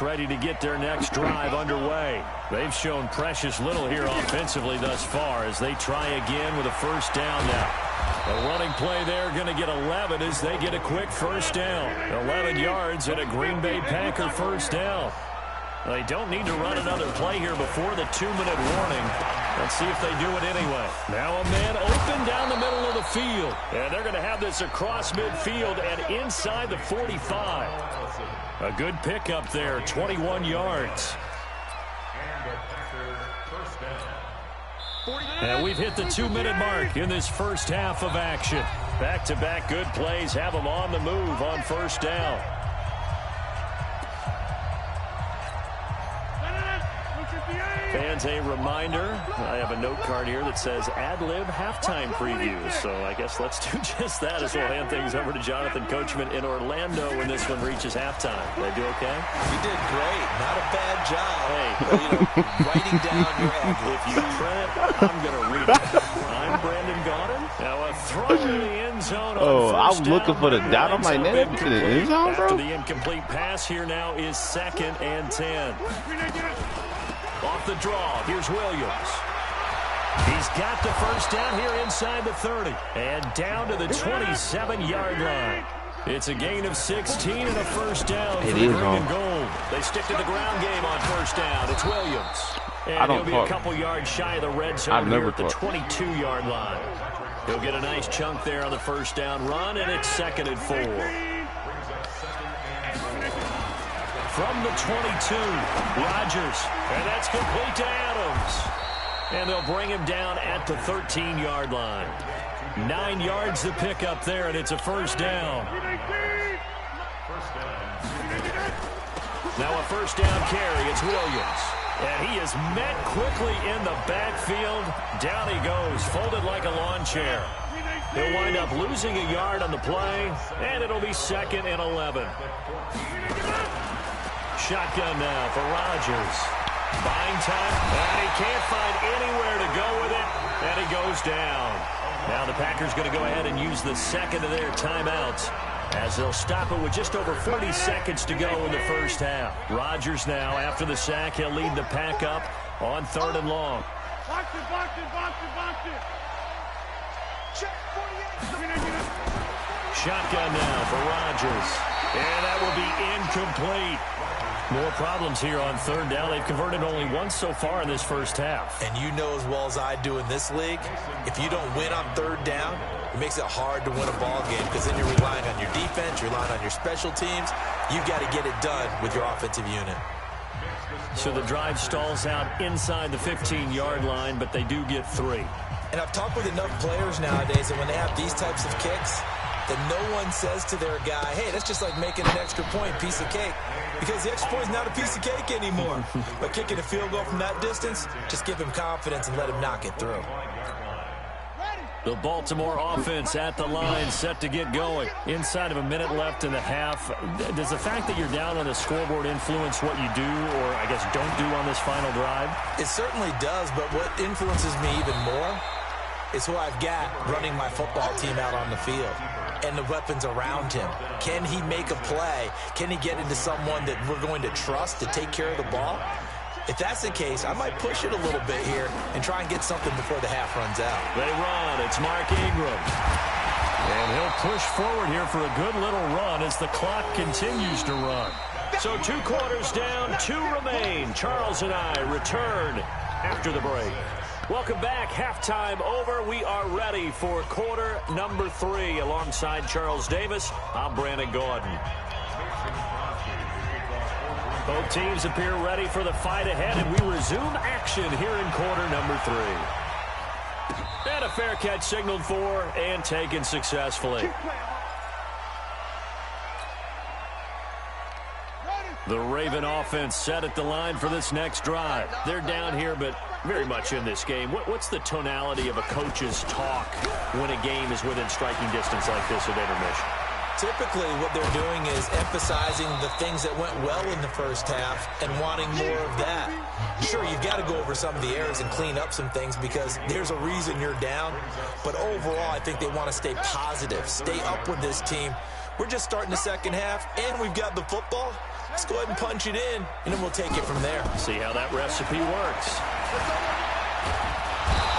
ready to get their next drive underway. They've shown precious little here offensively thus far as they try again with a first down now. A running play there going to get 11 as they get a quick first down. 11 yards and a Green Bay Packer first down. They don't need to run another play here before the 2-minute warning. Let's see if they do it anyway. Now a man open down the middle of the field. And they're going to have this across midfield and inside the 45. A good pickup there, 21 yards. And we've hit the 2-minute mark in this first half of action. Back-to-back good plays have them on the move on first down. Fans, a reminder, I have a note card here that says ad-lib halftime previews. So I guess let's do just that as we'll hand things over to Jonathan Coachman in Orlando when this one reaches halftime. Did I do okay? You did great. Not a bad job. Hey, writing down your ad-lib. If you print it, I'm going to read it. I'm Brandon Gaudin. Now a throw in the end zone on I was looking for the dot. I'm like, man, to the end zone, bro? After the incomplete pass, here now is 2nd and 10. Off the draw, here's Williams. He's got the first down here inside the 30. And down to the 27-yard line. It's a gain of 16 and a first down for the green and gold. They stick to the ground game on first down. It's Williams. And he'll be a couple yards shy of the red zone here at the 22-yard line. He'll get a nice chunk there on the first down run, and it's 2nd and 4. From the 22, Rodgers, and that's complete to Adams. And they'll bring him down at the 13-yard line. 9 yards to pick up there, and it's a first down. Now a first down carry, it's Williams. And he is met quickly in the backfield. Down he goes, folded like a lawn chair. He'll wind up losing a yard on the play, and it'll be 2nd and 11. Shotgun now for Rodgers. Buying time, and he can't find anywhere to go with it, and he goes down. Now the Packers going to go ahead and use the second of their timeouts as they'll stop it with just over 40 seconds to go in the first half. Rodgers now, after the sack, he'll lead the Pack up on 3rd and long. Box it. Shotgun now for Rodgers, and that will be incomplete. More problems here on 3rd down. They've converted only once so far in this first half. And you know as well as I do in this league, if you don't win on 3rd down, it makes it hard to win a ball game because then you're relying on your defense, you're relying on your special teams. You've got to get it done with your offensive unit. So the drive stalls out inside the 15-yard line, but they do get 3. And I've talked with enough players nowadays that when they have these types of kicks, that no one says to their guy, hey, that's just like making an extra point, piece of cake. Because the extra point is not a piece of cake anymore. But kicking a field goal from that distance, just give him confidence and let him knock it through. The Baltimore offense at the line, set to get going. Inside of a minute left in the half. Does the fact that you're down on the scoreboard influence what you do, or I guess don't do on this final drive? It certainly does, but what influences me even more is who I've got running my football team out on the field and the weapons around him. Can he make a play? Can he get into someone that we're going to trust to take care of the ball? If that's the case, I might push it a little bit here and try and get something before the half runs out. They run. It's Mark Ingram. And he'll push forward here for a good little run as the clock continues to run. So 2 quarters down, 2 remain. Charles and I return after the break. Welcome back. Halftime over. We are ready for quarter number 3. Alongside Charles Davis, I'm Brandon Gaudin. Both teams appear ready for the fight ahead, and we resume action here in quarter number 3. And a fair catch signaled for and taken successfully. The Raven offense set at the line for this next drive. They're down here, but very much in this game. What's the tonality of a coach's talk when a game is within striking distance like this at intermission? Typically, what they're doing is emphasizing the things that went well in the first half and wanting more of that. Sure, you've got to go over some of the errors and clean up some things because there's a reason you're down. But overall, I think they want to stay positive, stay up with this team. We're just starting the second half, and we've got the football. Let's go ahead and punch it in, and then we'll take it from there. See how that recipe works.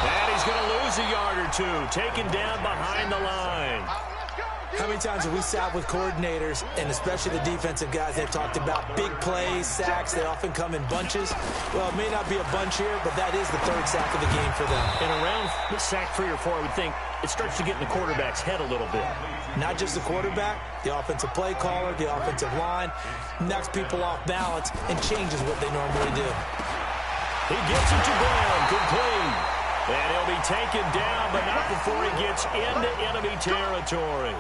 And he's going to lose a yard or two, taken down behind the line. How many times have we sat with coordinators, and especially the defensive guys, they've talked about big plays, sacks. They often come in bunches. Well, it may not be a bunch here, but that is the third sack of the game for them. And around sack 3 or 4, I would think it starts to get in the quarterback's head a little bit. Not just the quarterback, the offensive play caller, the offensive line, knocks people off balance and changes what they normally do. He gets it to Brown, complete. And he'll be taken down, but not before he gets into enemy territory.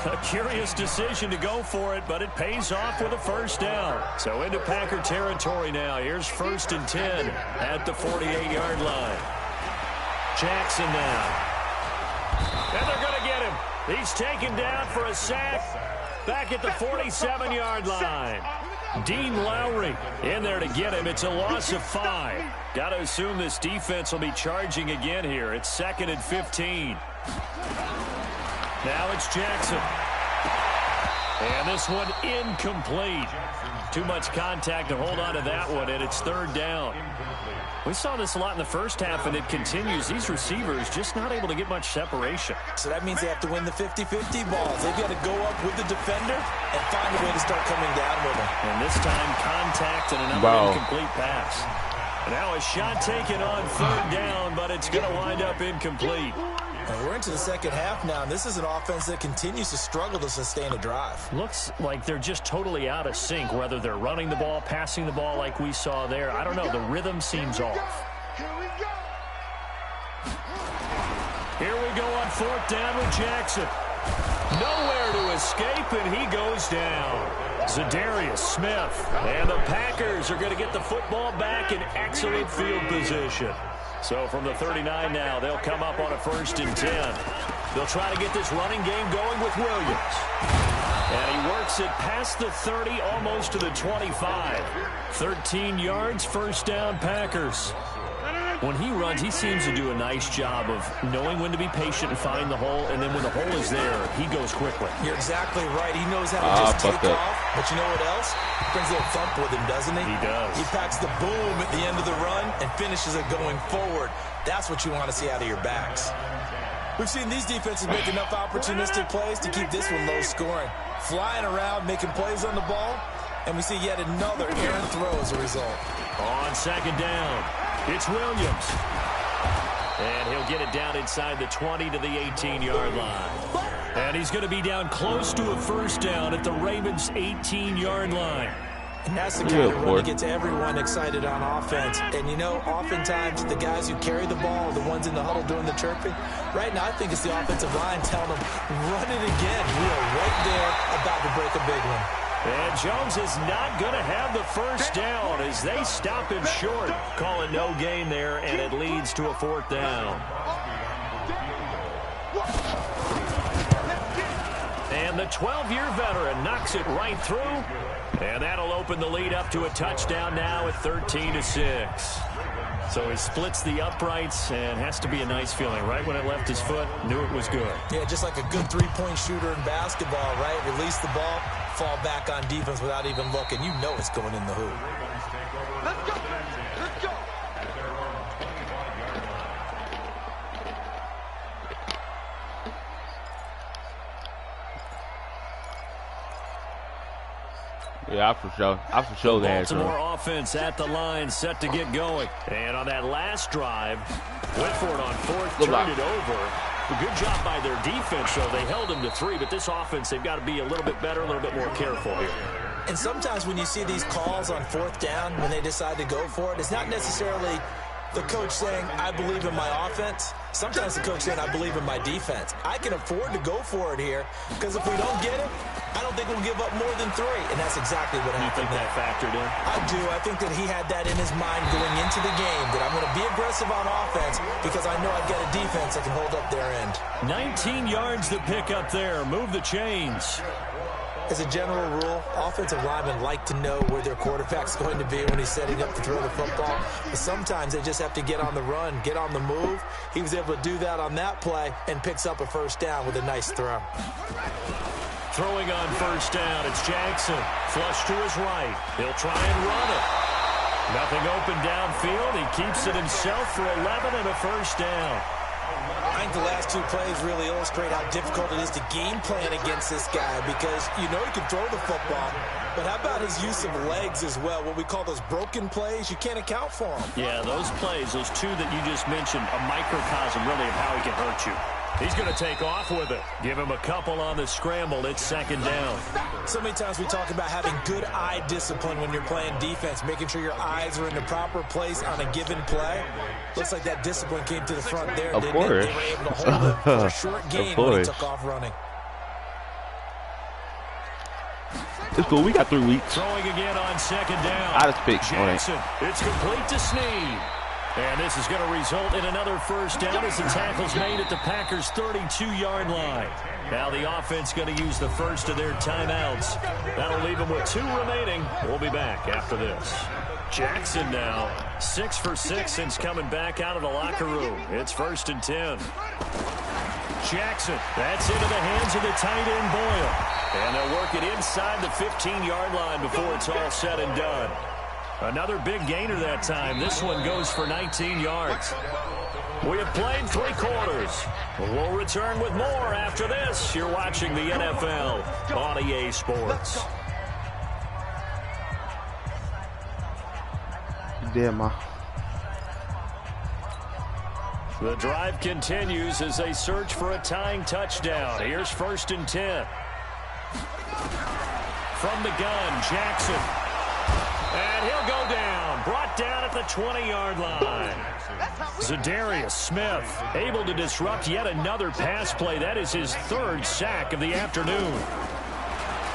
A curious decision to go for it, but it pays off with a first down. So into Packer territory now. Here's 1st and 10 at the 48-yard line. Jackson now. And they're going to get him. He's taken down for a sack back at the 47-yard line. Dean Lowry in there to get him. It's a loss of 5. Got to assume this defense will be charging again here. It's 2nd and 15. Now it's Jackson. And this one incomplete. Too much contact to hold on to that one, and it's 3rd down. We saw this a lot in the first half, and it continues. These receivers just not able to get much separation. So that means they have to win the 50-50 balls. They've got to go up with the defender and find a way to start coming down with him. And this time, contact and another incomplete pass. And now a shot taken on 3rd down, but it's going to wind up incomplete. And we're into the second half now, and this is an offense that continues to struggle to sustain a drive. Looks like they're just totally out of sync, whether they're running the ball, passing the ball like we saw there. I don't know. The rhythm seems off. Here we go on 4th down with Jackson. Nowhere to escape, and he goes down. Zadarius Smith. And the Packers are going to get the football back in excellent field position. So from the 39 now, they'll come up on a 1st and 10. They'll try to get this running game going with Williams. And he works it past the 30, almost to the 25. 13 yards, 1st down, Packers. When he runs, he seems to do a nice job of knowing when to be patient and find the hole, and then when the hole is there, he goes quickly. You're exactly right. He knows how to just take off. But you know what else? Brings a little thump with him, doesn't he? He does. He packs the boom at the end of the run and finishes it going forward. That's what you want to see out of your backs. We've seen these defenses make enough opportunistic plays to keep this one low scoring. Flying around, making plays on the ball, and we see yet another errant throw as a result. On 2nd down, it's Williams. And he'll get it down inside the 20 to the 18-yard line. And he's going to be down close to a 1st down at the Ravens' 18-yard line. And that's the kind of run that gets everyone excited on offense. And, you know, oftentimes the guys who carry the ball are the ones in the huddle doing the chirping. Right now, I think it's the offensive line telling them, run it again. We are right there about to break a big one. And Jones is not going to have the 1st down as they stop him short. Calling no gain there, and it leads to a 4th down. And the 12-year veteran knocks it right through. And that'll open the lead up to a touchdown now at 13-6. So he splits the uprights and has to be a nice feeling. Right when it left his foot, knew it was good. Yeah, just like a good three-point shooter in basketball, right? Release the ball, fall back on defense without even looking. You know it's going in the hoop. Let's go. Let's go. Yeah, for sure. I for sure that. Baltimore offense at the line, set to get going. And on that last drive, went for it on 4th, turned it over. A good job by their defense, though. They held them to 3, but this offense, they've got to be a little bit better, a little bit more careful here. And sometimes when you see these calls on 4th down, when they decide to go for it, it's not necessarily the coach saying, I believe in my offense. Sometimes the coach saying, I believe in my defense. I can afford to go for it here because if we don't get it, I don't think we'll give up more than 3. And that's exactly what happened. You think that factored in? I do. I think that he had that in his mind going into the game, that I'm going to be aggressive on offense because I know I've got a defense that can hold up their end. 19 yards to pick up there. Move the chains. As a general rule, offensive linemen like to know where their quarterback's going to be when he's setting up to throw the football. But sometimes they just have to get on the run, get on the move. He was able to do that on that play and picks up a 1st down with a nice throw. Throwing on first down, it's Jackson. Flush to his right. He'll try and run it. Nothing open downfield. He keeps it himself for 11 and a first down. I think the last two plays really illustrate how difficult it is to game plan against this guy because you know he can throw the football, but how about his use of legs as well? What we call those broken plays, you can't account for them. Yeah, those plays, those two that you just mentioned, a microcosm really of how he can hurt you. He's going to take off with it. Give him a couple on the scramble. It's second down. So many times we talk about having good eye discipline when you're playing defense, making sure your eyes are in the proper place on a given play. Looks like that discipline came to the front there, didn't it? They were able to hold it for a short gain when he took off running. It's cool. We got 3 weeks. Throwing again on second down. Out of space. Jackson. It's complete to Snead. And this is going to result in another first down as the tackle's made at the Packers' 32-yard line. Now the offense going to use the first of their timeouts. That'll leave them with 2 remaining. We'll be back after this. Jackson now 6 for 6 since coming back out of the locker room. It's 1st and 10. Jackson, that's into the hands of the tight end Boyle. And they'll work it inside the 15-yard line before it's all said and done. Another big gainer that time. This one goes for 19 yards. We have played 3 quarters. We'll return with more after this. You're watching the NFL on EA Sports. Damn, The drive continues as they search for a tying touchdown. Here's 1st and 10. From the gun, Jackson. And he'll go down. Brought down at the 20-yard line. Zadarius Smith able to disrupt yet another pass play. That is his 3rd sack of the afternoon.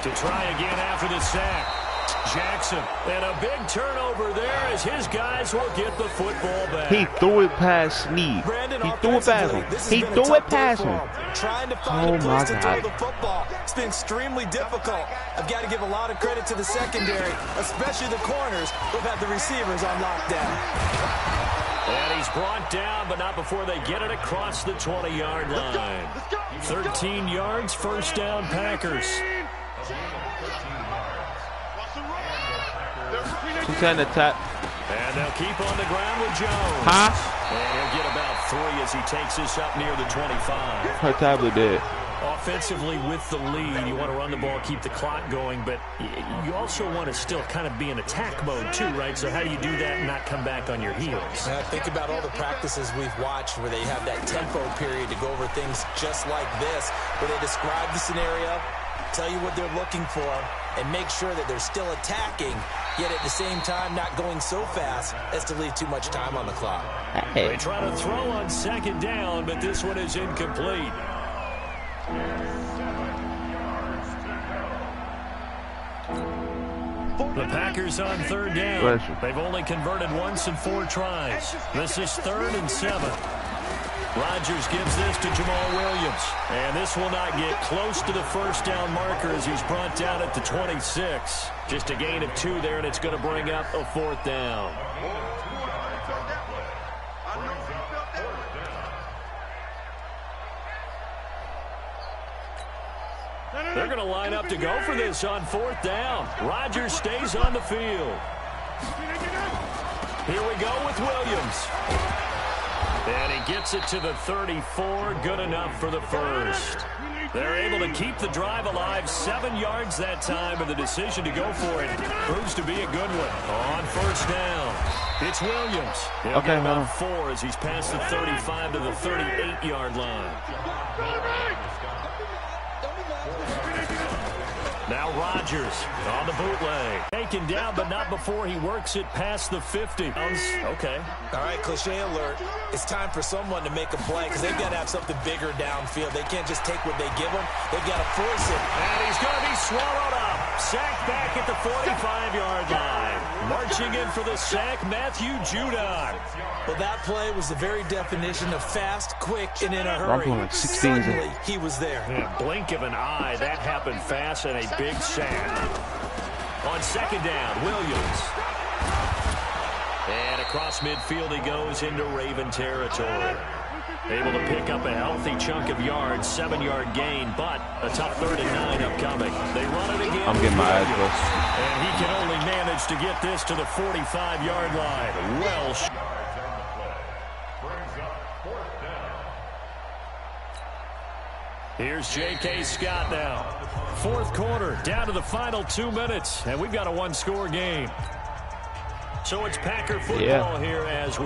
To try again after the sack. Jackson, and a big turnover there as his guys will get the football back. He threw it past Snead. He threw it past him. He threw it past him. Trying to find a place to throw the football. It's been extremely difficult. I've got to give a lot of credit to the secondary, especially the corners who've had the receivers on lockdown. And he's brought down, but not before they get it across the 20-yard line. 13 yards, first down, Packers. She's trying to tap. And they'll keep on the ground with Jones. Huh? And he'll get about 3 as he takes this up near the 25. Her tablet did. Offensively with the lead, you want to run the ball, keep the clock going, but you also want to still kind of be in attack mode too, right? So how do you do that and not come back on your heels? Think about all the practices we've watched where they have that tempo period to go over things just like this, where they describe the scenario, tell you what they're looking for, and make sure that they're still attacking, yet at the same time not going so fast as to leave too much time on the clock. Hey. They try to throw on second down, but this one is incomplete. The Packers on 3rd down. They've only converted once in 4 tries. This is 3rd and 7. Rodgers gives this to Jamal Williams. And this will not get close to the first down marker as he's brought down at the 26. Just a gain of 2 there, and it's going to bring up a 4th down. They're going to line up to go for this on 4th down. Rodgers stays on the field. Here we go with Williams. And he gets it to the 34. Good enough for the first. They're able to keep the drive alive. 7 yards that time, and the decision to go for it proves to be a good one. On 1st down, it's Williams. He'll get about 4 as he's past the 35 to the 38-yard line. Now Rodgers on the bootleg. Taken down, but not before he works it past the 50. Okay. All right, cliche alert. It's time for someone to make a play because they've got to have something bigger downfield. They can't just take what they give them. They've got to force it. And he's going to be swallowed up. Sacked back at the 45-yard line. Marching in for the sack, Matthew Judon. Well, that play was the very definition of fast, quick, and in a hurry. Suddenly, he was there. Yeah, blink of an eye. That happened fast and a big sack. On 2nd down, Williams. And across midfield he goes into Raven territory. Able to pick up a healthy chunk of yards, 7-yard gain, but a tough 3rd and 9 upcoming. They run it again. I'm getting my address. And he can only manage to get this to the 45-yard line. Well. Here's J.K. Scott now. 4th quarter, down to the final 2 minutes, and we've got a 1-score game. So it's Packer football here as we...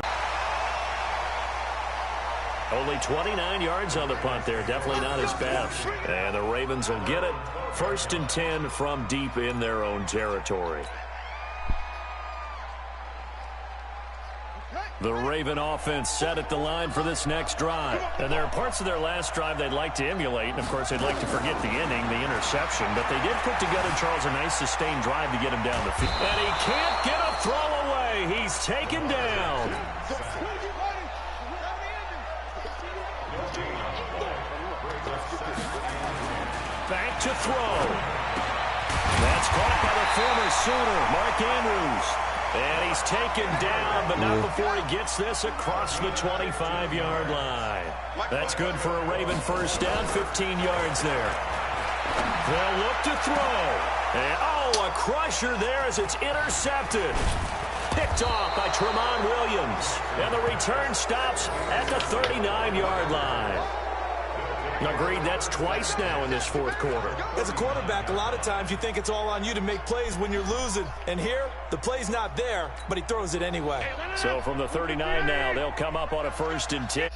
Only 29 yards on the punt there. Definitely not his best. And the Ravens will get it. 1st and 10 from deep in their own territory. The Raven offense set at the line for this next drive. And there are parts of their last drive they'd like to emulate. And, of course, they'd like to forget the inning, the interception. But they did put together, Charles, a nice sustained drive to get him down the field. And he can't get a throw away. He's taken down. Back to throw. That's caught by the former Sooner, Mark Andrews. And he's taken down, but not before he gets this across the 25-yard line. That's good for a Raven 1st down, 15 yards there. They'll look to throw. And, a crusher there as it's intercepted. Picked off by Tramon Williams. And the return stops at the 39-yard line. Agreed, that's twice now in this 4th quarter. As a quarterback, a lot of times you think it's all on you to make plays when you're losing. And here, the play's not there, but he throws it anyway. So from the 39 now, they'll come up on a 1st and 10.